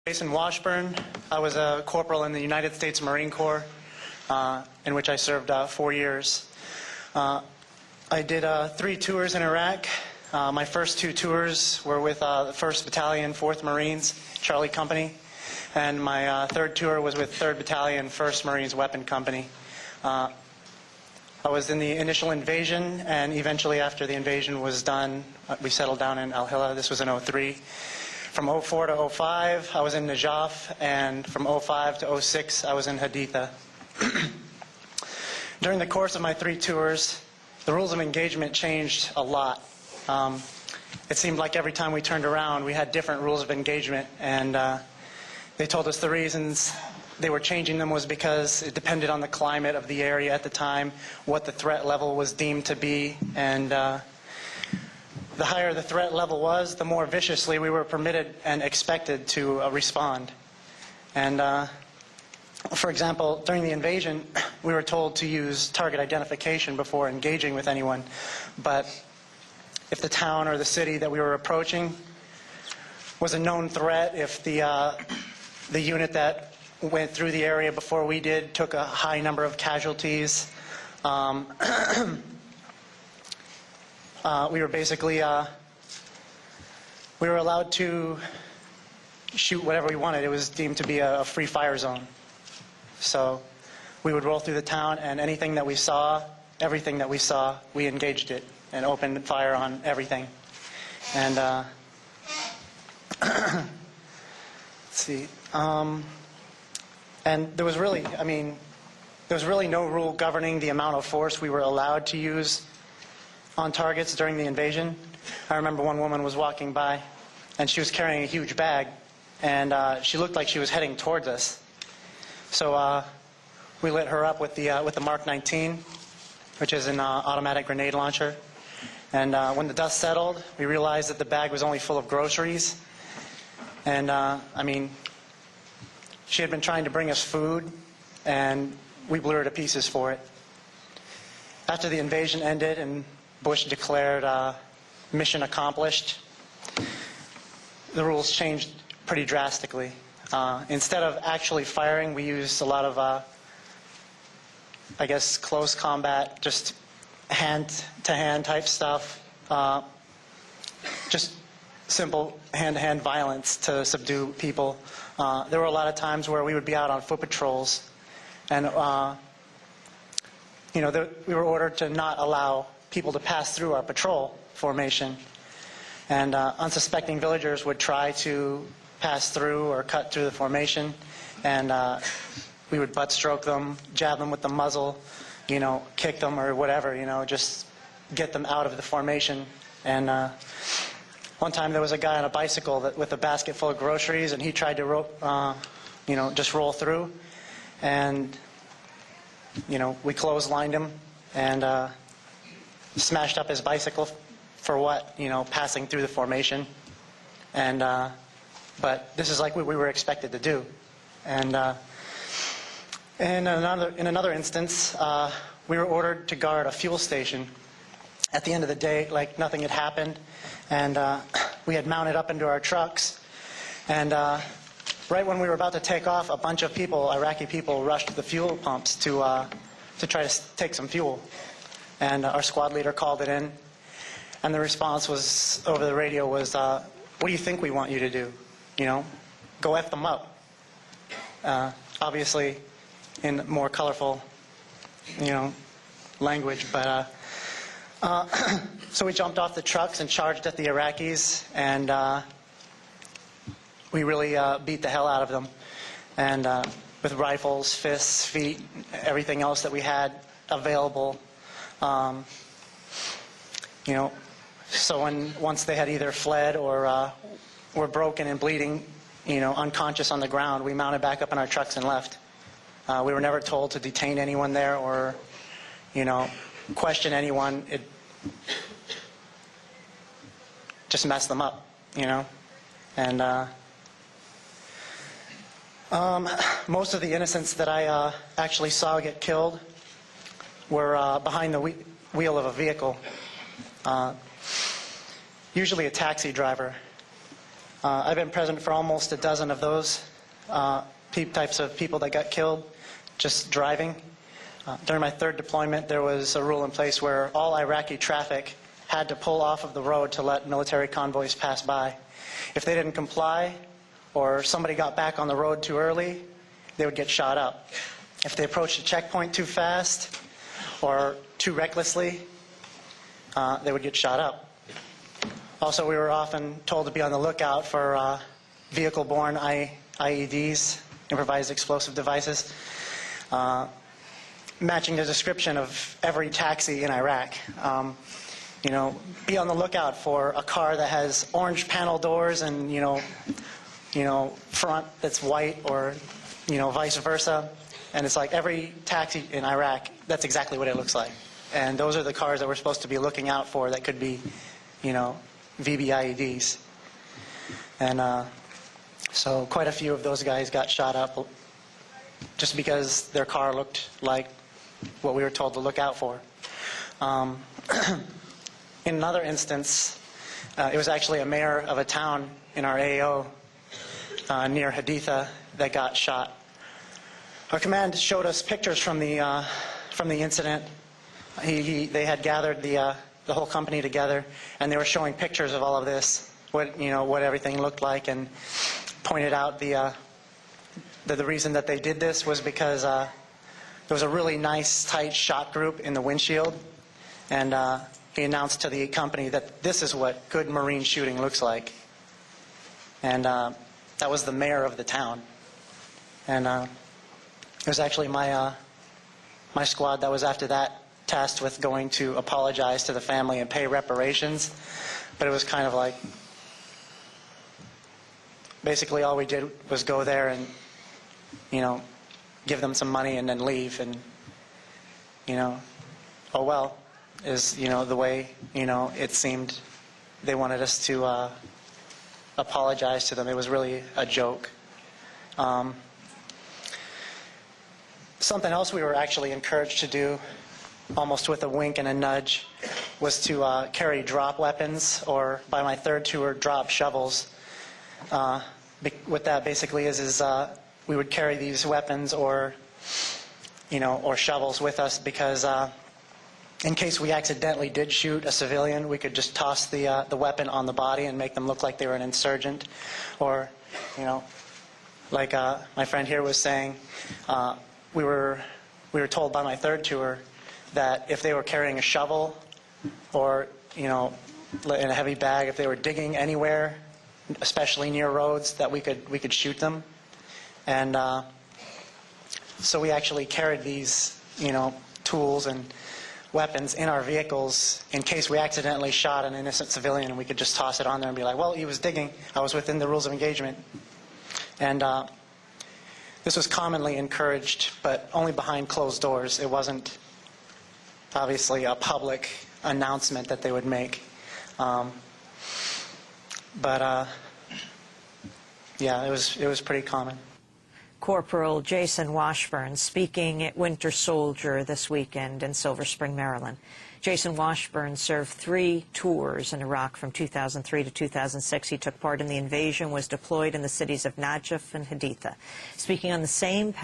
Jason Washburn. I was a corporal in the United States Marine Corps, in which I served 4 years. I did 3 tours in Iraq. My first 2 tours were with the 1st Battalion, 4th Marines, Charlie Company, and my third tour was with 3rd Battalion, 1st Marines Weapon Company. I was in the initial invasion, and eventually after the invasion was done, we settled down in Al-Hila. This was in 03. From 04 to 05, I was in Najaf, and from 05 to 06, I was in Haditha. During the course of my 3 tours, the rules of engagement changed a lot. It seemed like every time we turned around, we had different rules of engagement, and they told us the reasons they were changing them was because it depended on the climate of the area at the time, what the threat level was deemed to be, and the higher the threat level was, the more viciously we were permitted and expected to respond. And for example, during the invasion, we were told to use target identification before engaging with anyone. But if the town or the city that we were approaching was a known threat, if the unit that went through the area before we did took a high number of casualties, we were basically, we were allowed to shoot whatever we wanted. It was deemed to be a free fire zone. So we would roll through the town, and anything that we saw, everything that we saw, we engaged it and opened fire on everything. And let's see. And there was really, there was really no rule governing the amount of force we were allowed to use on targets during the invasion. I remember one woman was walking by, and she was carrying a huge bag, and she looked like she was heading towards us. So we lit her up with the Mark 19, which is an automatic grenade launcher. And when the dust settled, we realized that the bag was only full of groceries. And she had been trying to bring us food, and we blew her to pieces for it. After the invasion ended and Bush declared mission accomplished, the rules changed pretty drastically. Instead of actually firing, we used a lot of, close combat, just hand-to-hand type stuff, just simple hand-to-hand violence to subdue people. There were a lot of times where we would be out on foot patrols, and we were ordered to not allow people to pass through our patrol formation. And unsuspecting villagers would try to pass through or cut through the formation, and we would butt stroke them, jab them with the muzzle, kick them or whatever, just get them out of the formation. And one time there was a guy on a bicycle with a basket full of groceries, and he tried to just roll through, and we clotheslined him and smashed up his bicycle for what? Passing through the formation. And but this is like what we were expected to do. And in another instance, we were ordered to guard a fuel station. At the end of the day, like nothing had happened, and we had mounted up into our trucks. And right when we were about to take off, a bunch of people, Iraqi people, rushed to the fuel pumps to try to take some fuel. And our squad leader called it in, and the response was over the radio was, "What do you think we want you to do? Go F them up." Obviously, in more colorful, language. But so we jumped off the trucks and charged at the Iraqis, and we really beat the hell out of them, and with rifles, fists, feet, everything else that we had available. So once they had either fled or were broken and bleeding, unconscious on the ground, we mounted back up in our trucks and left. We were never told to detain anyone there or, question anyone. It just messed them up, And most of the innocents that I actually saw get killed were behind the wheel of a vehicle, usually a taxi driver. I've been present for almost a dozen of those types of people that got killed just driving. During my third deployment, there was a rule in place where all Iraqi traffic had to pull off of the road to let military convoys pass by. If they didn't comply, or somebody got back on the road too early, they would get shot up. If they approached a checkpoint too fast or too recklessly, they would get shot up. Also, we were often told to be on the lookout for vehicle-borne IEDs, improvised explosive devices, matching the description of every taxi in Iraq. You know, be on the lookout for a car that has orange panel doors and, front that's white, or, vice versa. And it's like every taxi in Iraq, that's exactly what it looks like. And those are the cars that we're supposed to be looking out for that could be, VBIEDs. And so quite a few of those guys got shot up just because their car looked like what we were told to look out for. In another instance, it was actually a mayor of a town in our AO near Haditha that got shot. Our command showed us pictures from the incident. They had gathered the whole company together, and they were showing pictures of all of this, what everything looked like, and pointed out the reason that they did this was because there was a really nice, tight shot group in the windshield, and he announced to the company that this is what good Marine shooting looks like. And that was the mayor of the town. And it was actually my squad that was after that tasked with going to apologize to the family and pay reparations. But it was kind of like, basically all we did was go there and, give them some money and then leave. And, oh well, is, the way, it seemed they wanted us to apologize to them. It was really a joke. Something else we were actually encouraged to do, almost with a wink and a nudge, was to carry drop weapons, or by my third tour, drop shovels. What that basically is we would carry these weapons or shovels with us because in case we accidentally did shoot a civilian, we could just toss the weapon on the body and make them look like they were an insurgent. Or, like my friend here was saying, we were told by my third tour that if they were carrying a shovel or, in a heavy bag, if they were digging anywhere, especially near roads, that we could shoot them. And so we actually carried these, tools and weapons in our vehicles in case we accidentally shot an innocent civilian, and we could just toss it on there and be like, well, he was digging. I was within the rules of engagement. And this was commonly encouraged, but only behind closed doors. It wasn't obviously a public announcement that they would make. Yeah, it was pretty common. Corporal Jason Washburn speaking at Winter Soldier this weekend in Silver Spring, Maryland. Jason Washburn served 3 tours in Iraq from 2003 to 2006. He took part in the invasion, was deployed in the cities of Najaf and Haditha. Speaking on the same